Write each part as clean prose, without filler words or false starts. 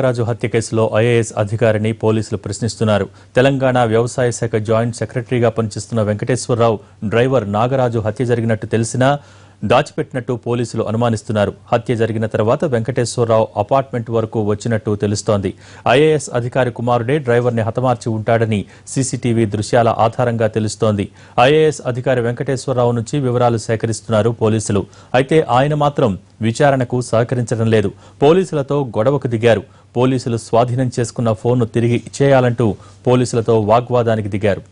నాగరాజు హత్య కేసులో ఐఏఎస్ అధికారిని పోలీసులు ప్రశ్నిస్తున్నారు. తెలంగాణ వ్యవసాయ శాఖ జాయింట్ సెక్రటరీగా పనిచేస్తున్న వెంకటేశ్వరరావు డ్రైవర్ నాగరాజు హత్య జరిగినట్టు తెలిసినా దాచిపెట్టినట్టు పోలీసులు అనుమానిస్తున్నారు. హత్య జరిగిన తర్వాత వెంకటేశ్వరరావు అపార్ట్మెంట్ వరకు వచ్చినట్టు తెలుస్తోంది. ఐఏఎస్ అధికారి కుమారుడే డ్రైవర్ని హతమార్చి ఉంటాడని సీసీటీవీ దృశ్యాల ఆధారంగా తెలుస్తోంది. ఐఏఎస్ అధికారి వెంకటేశ్వరరావు నుంచి వివరాలు సేకరిస్తున్నారు పోలీసులు. అయితే ఆయన మాత్రం విచారణకు సహకరించడం లేదు. పోలీసులతో గొడవకు దిగారు. పోలీసులు స్వాధీనం చేసుకున్న ఫోన్ను తిరిగి ఇచ్చేయాలంటూ పోలీసులతో వాగ్వాదానికి దిగారు.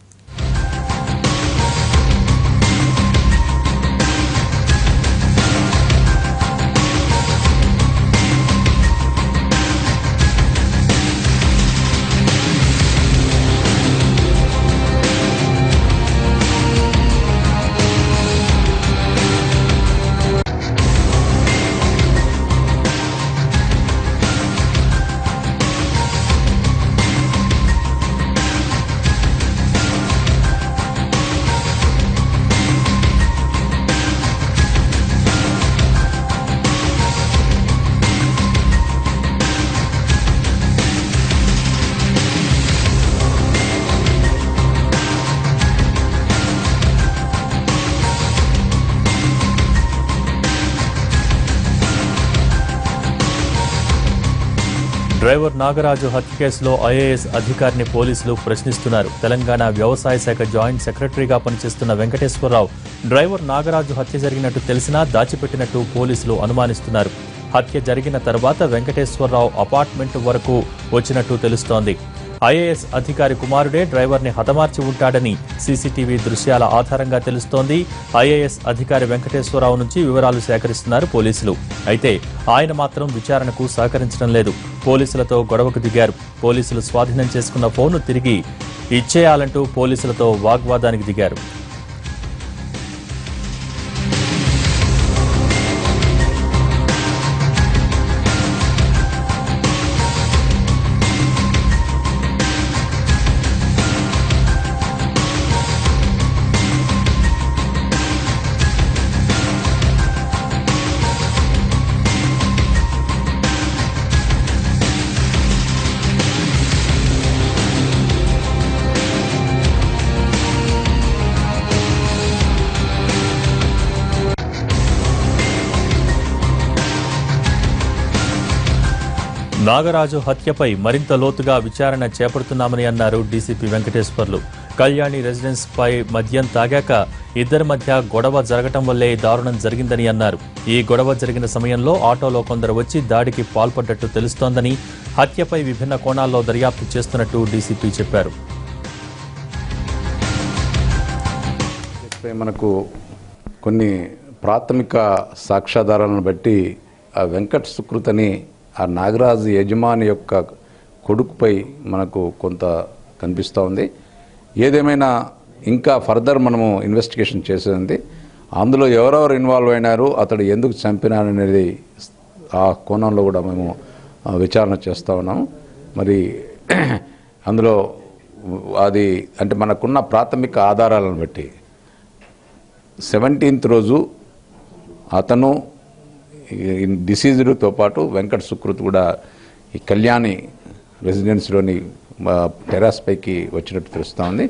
డ్రైవర్ నాగరాజు హత్య కేసులో ఐఏఎస్ అధికారిని పోలీసులు ప్రశ్నిస్తున్నారు. తెలంగాణ వ్యవసాయ శాఖ జాయింట్ సెక్రటరీగా పనిచేస్తున్న వెంకటేశ్వరరావు డ్రైవర్ నాగరాజు హత్య జరిగినట్టు తెలిసినా దాచిపెట్టినట్టు పోలీసులు అనుమానిస్తున్నారు. హత్య జరిగిన తర్వాత వెంకటేశ్వరరావు అపార్ట్మెంట్ వరకు వచ్చినట్టు తెలుస్తోంది. ఐఏఎస్ అధికారి కుమారుడే డ్రైవర్ని హతమార్చి ఉంటాడని సీసీటీవీ దృశ్యాల ఆధారంగా తెలుస్తోంది. ఐఏఎస్ అధికారి వెంకటేశ్వరరావు నుంచి వివరాలు సేకరిస్తున్నారు పోలీసులు. అయితే ఆయన మాత్రం విచారణకు సహకరించడం లేదు. పోలీసులతో గొడవకు దిగారు. పోలీసులు స్వాధీనం చేసుకున్న ఫోన్ను తిరిగి ఇచ్చేయాలంటూ పోలీసులతో వాగ్వాదానికి దిగారు. నాగరాజు హత్యపై మరింత లోతుగా విచారణ చేపడుతున్నామని అన్నారు డీసీపీ వెంకటేశ్వర్లు. కళ్యాణి రెసిడెన్స్ పై మద్యం తాగాక ఇద్దరి మధ్య గొడవ జరగటం వల్లే దారుణం జరిగిందని అన్నారు. ఈ గొడవ జరిగిన సమయంలో ఆటోలో కొందరు వచ్చి దాడికి పాల్పడ్డట్టు తెలుస్తోందని, హత్యపై విభిన్న కోణాల్లో దర్యాప్తు చేస్తున్నట్టు డీసీపీ చెప్పారు. మనకు కొన్ని ప్రాథమిక సాక్ష్యాధారాలను బట్టి ఆ వెంకట సుకృత్ అని ఆ నాగరాజు యజమాని యొక్క కొడుకుపై మనకు కొంత కనిపిస్తూ ఉంది. ఏదేమైనా ఇంకా ఫర్దర్ మనము ఇన్వెస్టిగేషన్ చేసేది. అందులో ఎవరెవరు ఇన్వాల్వ్ అయినారు, అతడు ఎందుకు చంపినారనేది ఆ కోణంలో కూడా మేము విచారణ చేస్తూ ఉన్నాము. మరి అందులో అది అంటే మనకున్న ప్రాథమిక ఆధారాలను బట్టి 17th రోజు అతను డిసీజ్డ్తో పాటు వెంకట సుకృత్ కూడా ఈ కళ్యాణి రెసిడెన్స్లోని టెరాస్ పైకి వచ్చినట్టు తెలుస్తూ ఉంది.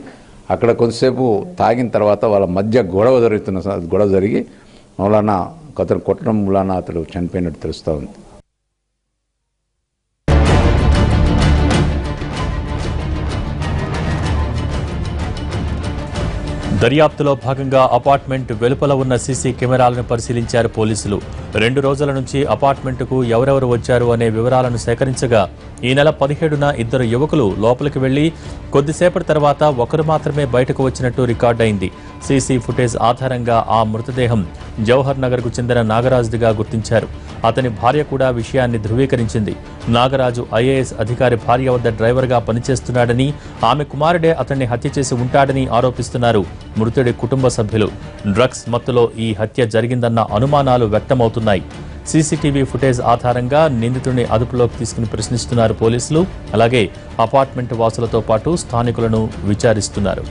అక్కడ కొంతసేపు తాగిన తర్వాత వాళ్ళ మధ్య గొడవ జరిగి మూలాన అతను కొట్టడం మూలాన అతడు చనిపోయినట్టు తెలుస్తూ ఉంది. దర్యాప్తులో భాగంగా అపార్ట్మెంట్ వెలుపల ఉన్న సీసీ కెమెరాలను పరిశీలించారు పోలీసులు. 2 రోజుల నుంచి అపార్ట్మెంటుకు ఎవరెవరు వచ్చారు అనే వివరాలను సేకరించగా ఈ నెల 17న ఇద్దరు యువకులు లోపలికి వెళ్లి కొద్దిసేపటి తర్వాత ఒకరు మాత్రమే బయటకు వచ్చినట్టు రికార్డైంది. సీసీ ఫుటేజ్ ఆధారంగా ఆ మృతదేహం జవహర్ నగర్కు చెందిన నాగరాజుదిగా గుర్తించారు. అతని భార్య కూడా విషయాన్ని ధృవీకరించింది. నాగరాజు ఐఏఎస్ అధికారి భార్య వద్ద డ్రైవర్గా పనిచేస్తున్నాడని, ఆమె కుమారుడే అతన్ని హత్య చేసి ఉంటాడని ఆరోపిస్తున్నారు మృతుడి కుటుంబ సభ్యులు. డ్రగ్స్ మత్తులో ఈ హత్య జరిగిందన్న అనుమానాలు వ్యక్తమవుతున్నాయి. సీసీటీవీ ఫుటేజ్ ఆధారంగా నిందితుడిని అదుపులోకి తీసుకుని ప్రశ్నిస్తున్నారు పోలీసులు. అలాగే అపార్ట్మెంట్ వాసులతో పాటు స్థానికులను విచారిస్తున్నారు.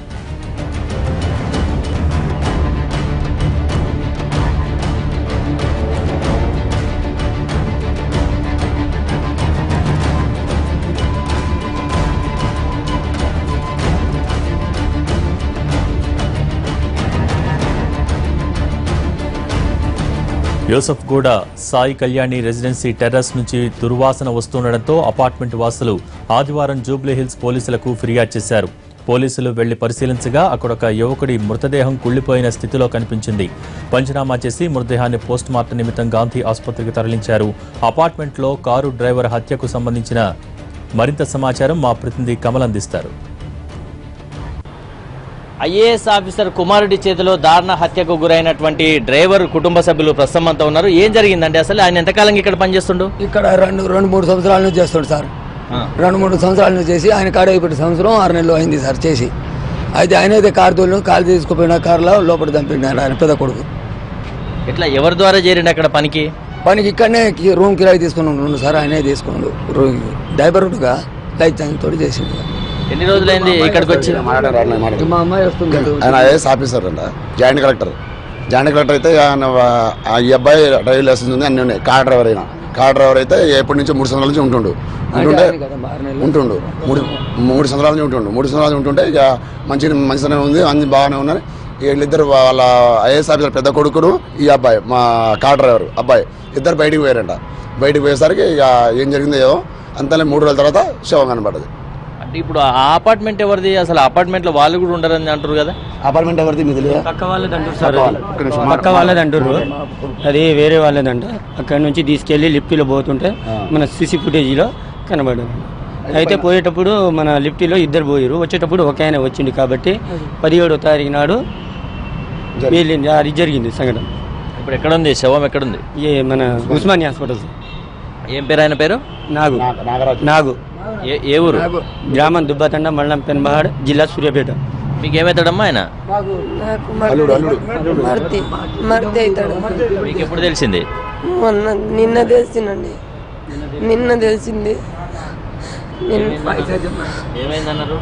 యూసఫ్గూడ సాయి కళ్యాణి రెసిడెన్సీ టెర్రస్ నుంచి దుర్వాసన వస్తుండటంతో అపార్ట్మెంట్ వాసులు ఆదివారం జూబ్లీహిల్స్ పోలీసులకు ఫిర్యాదు చేశారు. పోలీసులు వెళ్లి పరిశీలించగా అక్కడొక యువకుడి మృతదేహం కుళ్లిపోయిన స్థితిలో కనిపించింది. పంచనామా చేసి మృతదేహాన్ని పోస్టుమార్టం నిమిత్తం గాంధీ ఆసుపత్రికి తరలించారు. అపార్ట్మెంట్లో కారు డ్రైవర్ హత్యకు సంబంధించిన మరింత సమాచారం మా ప్రతినిధి కమల్ అందిస్తారు. ఐఏఎస్ ఆఫీసర్ కుమారుడి చేతిలో దారుణ హత్యకు గురైనటువంటి డ్రైవర్ కుటుంబ సభ్యులు ప్రస్తుతం అంతా ఉన్నారు. ఏం జరిగిందండి అసలు? ఆయన ఎంతకాలం ఇక్కడ పనిచేస్తుండు? ఇక్కడ రెండు మూడు సంవత్సరాల నుంచి చేస్తుండు సార్. 2-3 సంవత్సరాల నుంచి చేసి ఆయన కాడ ఇప్పుడు సంవత్సరం 6 నెలలు అయింది సార్ చేసి. అయితే ఆయన అయితే కారు తోలు కాలు తీసుకుపోయిన కారులో లోపల దంపినారు ఆయన పెద్ద కొడుకు. ఇట్లా ఎవరి ద్వారా చేరిండు అక్కడ పనికి ఇక్కడనే రూమ్ కిరాయి తీసుకుని ఉండు సార్. ఆయనే తీసుకున్నాడు డ్రైవర్గా లైసెన్స్ తోటి చేసిండు. ఎన్ని రోజులైంది ఇక్కడికి వచ్చి? మా అమ్మాయి వస్తుంది. ఆయన ఐఏఎస్ ఆఫీసర్ అంట, జాయింట్ కలెక్టర్ అయితే ఈ అబ్బాయి డ్రైవింగ్ లైసెన్స్ ఉంది, అన్నీ ఉన్నాయి. కార్ డ్రైవర్ అయినా అయితే ఎప్పటి నుంచి 3 సంవత్సరాల నుంచి ఉంటుండు 3 సంవత్సరాల నుంచి ఉంటుండు. 3 సంవత్సరాల నుంచి ఉంటుంటే ఇక మంచిగానే ఉంది, అన్ని బాగానే ఉన్నాయి. వీళ్ళిద్దరు వాళ్ళ ఐఏఎస్ ఆఫీసర్ పెద్ద కొడుకును ఈ అబ్బాయి మా కార్ డ్రైవర్ అబ్బాయి ఇద్దరు బయటికి పోయారంట. బయటికి పోయేసరికి ఇక ఏం జరిగిందో ఏమో అంతలే 3 రోజుల తర్వాత శవం కనబడ్డది. అంటే ఇప్పుడు ఆ అపార్ట్మెంట్ ఎవరిది? అసలు అపార్ట్మెంట్ లో వాళ్ళు కూడా ఉండరని అంటారు కదా. అపార్ట్మెంట్ ఎవరిది? మీకు తెలియదు? పక్క వాళ్ళది అంటారు. అది వేరే వాళ్ళదంట. అక్కడ నుంచి తీసుకెళ్లి లిఫ్టీలో పోతుంటే మన సీసీ ఫుటేజీలో కనబడ్డారు. అయితే పోయేటప్పుడు మన లిఫ్టీలో ఇద్దరు పోయారు. వచ్చేటప్పుడు ఒక ఆయన వచ్చింది కాబట్టి 17వ తారీఖు నాడు అది జరిగింది సంఘటన. ఇప్పుడు ఎక్కడుంది శవం? ఎక్కడుంది? మన ఉస్మానియా హాస్పిటల్. ఏం పేరు ఆయన పేరు? నాగు. ఏ ఊరు? గ్రామం దుబ్బాతండ, మండలం పెన్బహాడ్, జిల్లా సూర్యాపేట. మీకు ఏమవుతాడమ్మా ఆయన? మర్తి అవుతాడు. మీకు ఎప్పుడు తెలిసింది? నిన్న తెలిసింది. ఏమైందన్నారు?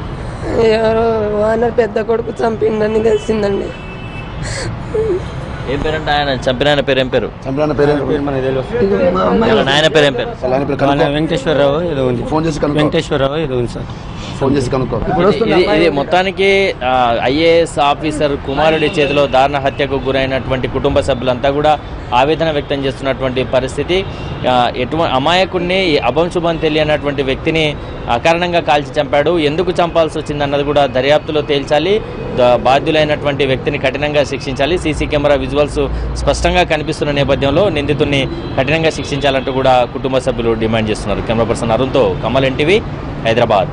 ఎవరో వానర్ పెద్ద కొడుకు చంపిండని తెలిసిందండి. ఏం పేరంటే ఆయన చంపిన ఆయన పేరు? ఏం పేరు? చంపిన పేరు నాయన పేరు ఏం పేరు? వెంకటేశ్వరరావు ఏదో ఉంది. వెంకటేశ్వరరావు ఏదో ఉంది సార్. ఫోన్ చేసి కనుక్కో. ఇది మొత్తానికి ఐఏఎస్ ఆఫీసర్ కుమారుడి చేతిలో దారుణ హత్యకు గురైనటువంటి కుటుంబ సభ్యులంతా కూడా ఆవేదన వ్యక్తం చేస్తున్నటువంటి పరిస్థితి. అమాయకుడిని అభంశుభం తెలియనటువంటి వ్యక్తిని అకారణంగా కాల్చి చంపాడు. ఎందుకు చంపాల్సి వచ్చిందన్నది కూడా దర్యాప్తులో తేల్చాలి. బాధ్యులైనటువంటి వ్యక్తిని కఠినంగా శిక్షించాలి. సీసీ కెమెరా విజువల్స్ స్పష్టంగా కనిపిస్తున్న నేపథ్యంలో నిందితుడిని కఠినంగా శిక్షించాలంటూ కూడా కుటుంబ సభ్యులు డిమాండ్ చేస్తున్నారు. కెమెరా పర్సన్ అరుణ్తో కమల్, ఎన్టీవీ, హైదరాబాద్.